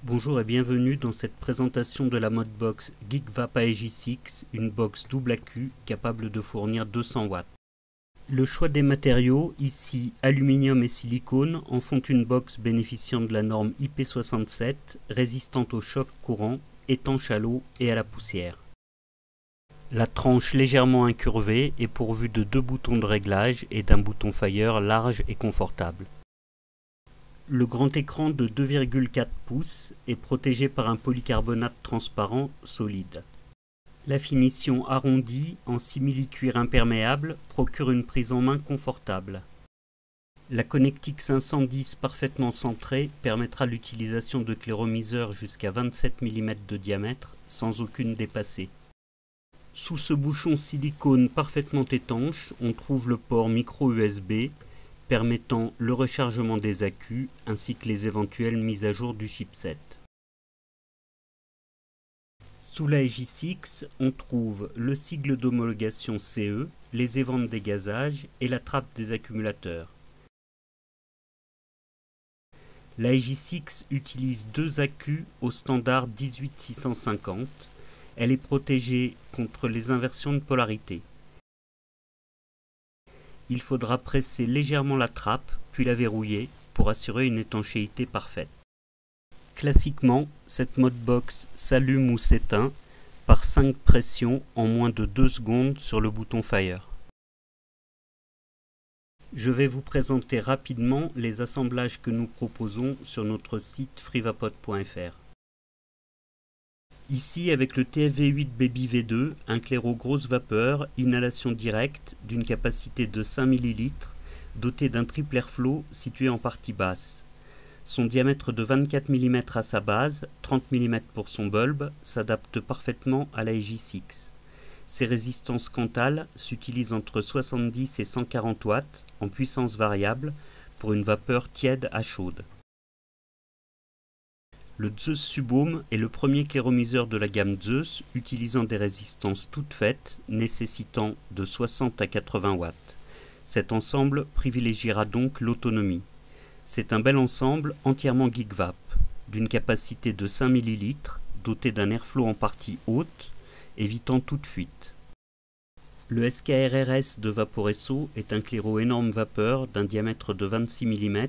Bonjour et bienvenue dans cette présentation de la Modbox Geekvap AEG6, une box double accu capable de fournir 200 watts. Le choix des matériaux, ici aluminium et silicone, en font une box bénéficiant de la norme IP67, résistante au choc courant, étanche à l'eau et à la poussière. La tranche légèrement incurvée est pourvue de 2 boutons de réglage et d'un bouton Fire large et confortable. Le grand écran de 2,4 pouces est protégé par un polycarbonate transparent solide. La finition arrondie en simili-cuir imperméable procure une prise en main confortable. La connectique 510 parfaitement centrée permettra l'utilisation de cléromiseurs jusqu'à 27 mm de diamètre sans aucune dépassée. Sous ce bouchon silicone parfaitement étanche, on trouve le port micro USB permettant le rechargement des accus ainsi que les éventuelles mises à jour du chipset. Sous la AEG6, on trouve le sigle d'homologation CE, les évents de dégazage et la trappe des accumulateurs. La AEG6 utilise 2 accus au standard 18650. Elle est protégée contre les inversions de polarité. Il faudra presser légèrement la trappe, puis la verrouiller pour assurer une étanchéité parfaite. Classiquement, cette Modbox s'allume ou s'éteint par 5 pressions en moins de 2 secondes sur le bouton Fire. Je vais vous présenter rapidement les assemblages que nous proposons sur notre site freevapot.fr. Ici, avec le TFV8 Baby V2, un claireau grosse vapeur, inhalation directe, d'une capacité de 5 ml, doté d'un triple airflow situé en partie basse. Son diamètre de 24 mm à sa base, 30 mm pour son bulbe, s'adapte parfaitement à la AEG6. Ses résistances quantales s'utilisent entre 70 et 140 watts, en puissance variable, pour une vapeur tiède à chaude. Le Zeus Subohm est le premier cléromiseur de la gamme Zeus utilisant des résistances toutes faites nécessitant de 60 à 80 watts. Cet ensemble privilégiera donc l'autonomie. C'est un bel ensemble entièrement Geekvap, d'une capacité de 5 ml, doté d'un airflow en partie haute, évitant toute fuite. Le SKRRS de Vaporesso est un claireau énorme vapeur d'un diamètre de 26 mm.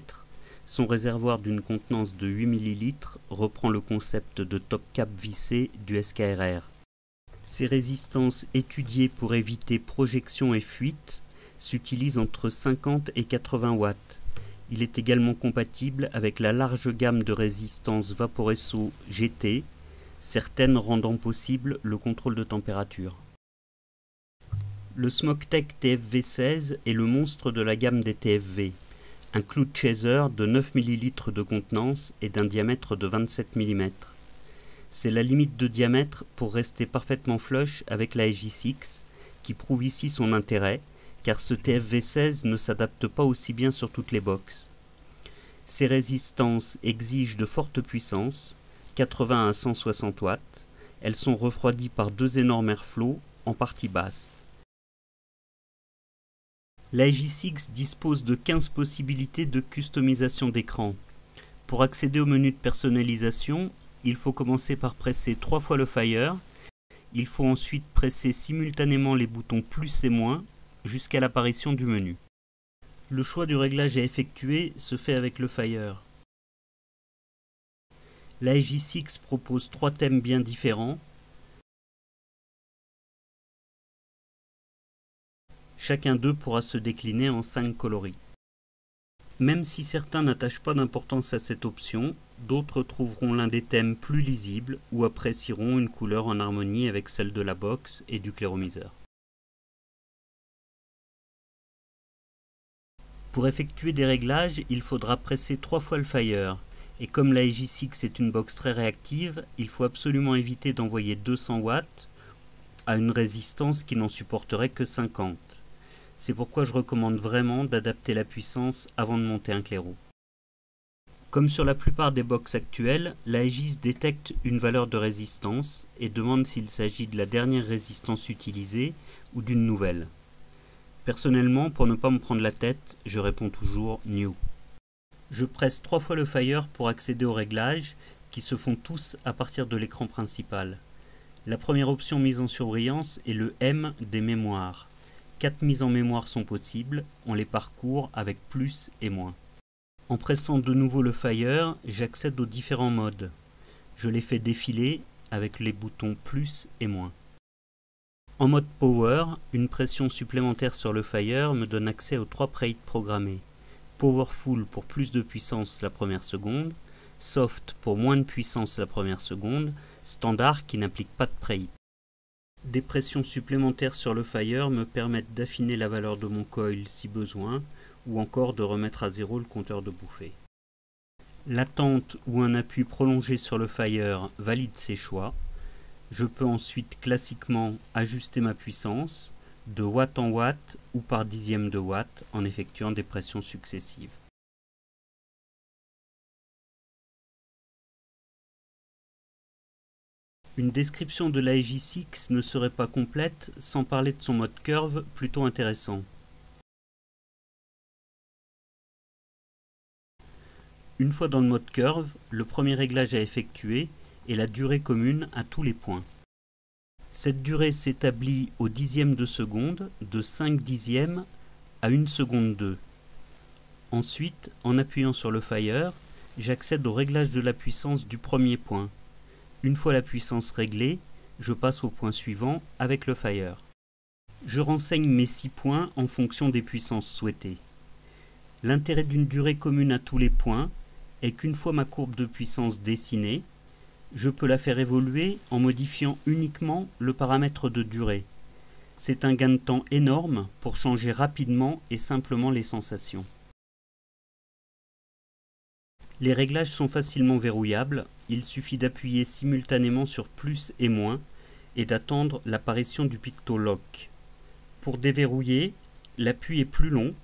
Son réservoir d'une contenance de 8 ml reprend le concept de top cap vissé du SKRR. Ces résistances étudiées pour éviter projection et fuite s'utilisent entre 50 et 80 watts. Il est également compatible avec la large gamme de résistances Vaporesso GT, certaines rendant possible le contrôle de température. Le Smoktech TFV16 est le monstre de la gamme des TFV. Un cloud chaser de 9 ml de contenance et d'un diamètre de 27 mm. C'est la limite de diamètre pour rester parfaitement flush avec la AEG6, qui prouve ici son intérêt, car ce TFV16 ne s'adapte pas aussi bien sur toutes les boxes. Ces résistances exigent de fortes puissances, 80 à 160 watts. Elles sont refroidies par 2 énormes airflows en partie basse. La AEG6 dispose de 15 possibilités de customisation d'écran. Pour accéder au menu de personnalisation, il faut commencer par presser 3 fois le Fire. Il faut ensuite presser simultanément les boutons plus et moins jusqu'à l'apparition du menu. Le choix du réglage à effectuer se fait avec le Fire. La AEG6 propose 3 thèmes bien différents. Chacun d'eux pourra se décliner en 5 coloris. Même si certains n'attachent pas d'importance à cette option, d'autres trouveront l'un des thèmes plus lisibles ou apprécieront une couleur en harmonie avec celle de la box et du cléromiseur. Pour effectuer des réglages, il faudra presser 3 fois le Fire. Et comme la AEG6 est une box très réactive, il faut absolument éviter d'envoyer 200 watts à une résistance qui n'en supporterait que 50. C'est pourquoi je recommande vraiment d'adapter la puissance avant de monter un claireau. Comme sur la plupart des box actuelles, la AEG6 détecte une valeur de résistance et demande s'il s'agit de la dernière résistance utilisée ou d'une nouvelle. Personnellement, pour ne pas me prendre la tête, je réponds toujours New. Je presse 3 fois le Fire pour accéder au réglage qui se font tous à partir de l'écran principal. La première option mise en surbrillance est le M des mémoires. 4 mises en mémoire sont possibles, on les parcourt avec plus et moins. En pressant de nouveau le Fire, j'accède aux différents modes. Je les fais défiler avec les boutons plus et moins. En mode Power, une pression supplémentaire sur le Fire me donne accès aux 3 preheats programmés. Powerful pour plus de puissance la première seconde, Soft pour moins de puissance la première seconde, Standard qui n'implique pas de preheat. Des pressions supplémentaires sur le Fire me permettent d'affiner la valeur de mon coil si besoin, ou encore de remettre à zéro le compteur de bouffée. L'attente ou un appui prolongé sur le Fire valide ces choix. Je peux ensuite classiquement ajuster ma puissance de watt en watt ou par dixième de watt en effectuant des pressions successives. Une description de la EJ6 ne serait pas complète sans parler de son mode curve plutôt intéressant. Une fois dans le mode curve, le premier réglage à effectuer est la durée commune à tous les points. Cette durée s'établit au dixième de seconde, de 5 dixièmes à 1 seconde 2. Ensuite, en appuyant sur le Fire, j'accède au réglage de la puissance du premier point. Une fois la puissance réglée, je passe au point suivant avec le Fire. Je renseigne mes 6 points en fonction des puissances souhaitées. L'intérêt d'une durée commune à tous les points est qu'une fois ma courbe de puissance dessinée, je peux la faire évoluer en modifiant uniquement le paramètre de durée. C'est un gain de temps énorme pour changer rapidement et simplement les sensations. Les réglages sont facilement verrouillables, il suffit d'appuyer simultanément sur plus et moins et d'attendre l'apparition du picto lock. Pour déverrouiller, l'appui est plus long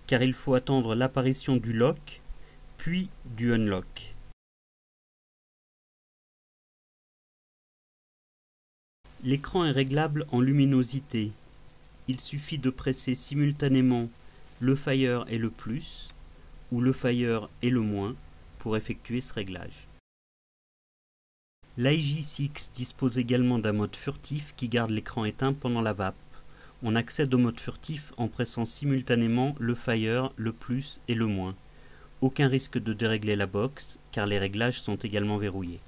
car il faut attendre l'apparition du lock puis du unlock. L'écran est réglable en luminosité. Il suffit de presser simultanément le Fire et le plus ou le Fire et le moins pour effectuer ce réglage. La EJ6 dispose également d'un mode furtif qui garde l'écran éteint pendant la vape. On accède au mode furtif en pressant simultanément le Fire, le plus et le moins. Aucun risque de dérégler la box car les réglages sont également verrouillés.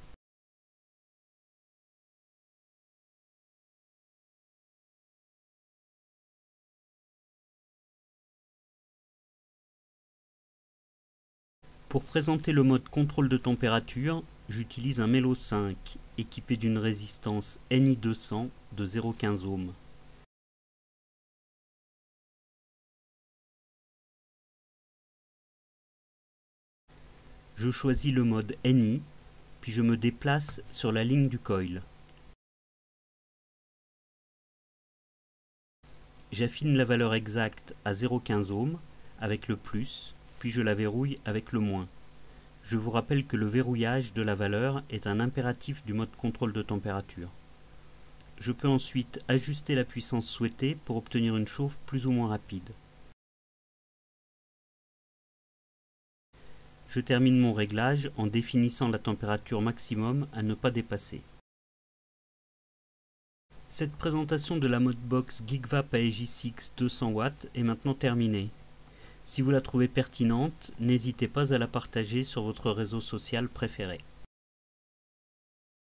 Pour présenter le mode contrôle de température, j'utilise un Melo 5 équipé d'une résistance NI200 de 0,15 ohms. Je choisis le mode NI, puis je me déplace sur la ligne du coil. J'affine la valeur exacte à 0,15 ohms avec le plus, puis je la verrouille avec le moins. Je vous rappelle que le verrouillage de la valeur est un impératif du mode contrôle de température. Je peux ensuite ajuster la puissance souhaitée pour obtenir une chauffe plus ou moins rapide. Je termine mon réglage en définissant la température maximum à ne pas dépasser. Cette présentation de la Modbox GeekVap à EJ6 200W est maintenant terminée. Si vous la trouvez pertinente, n'hésitez pas à la partager sur votre réseau social préféré.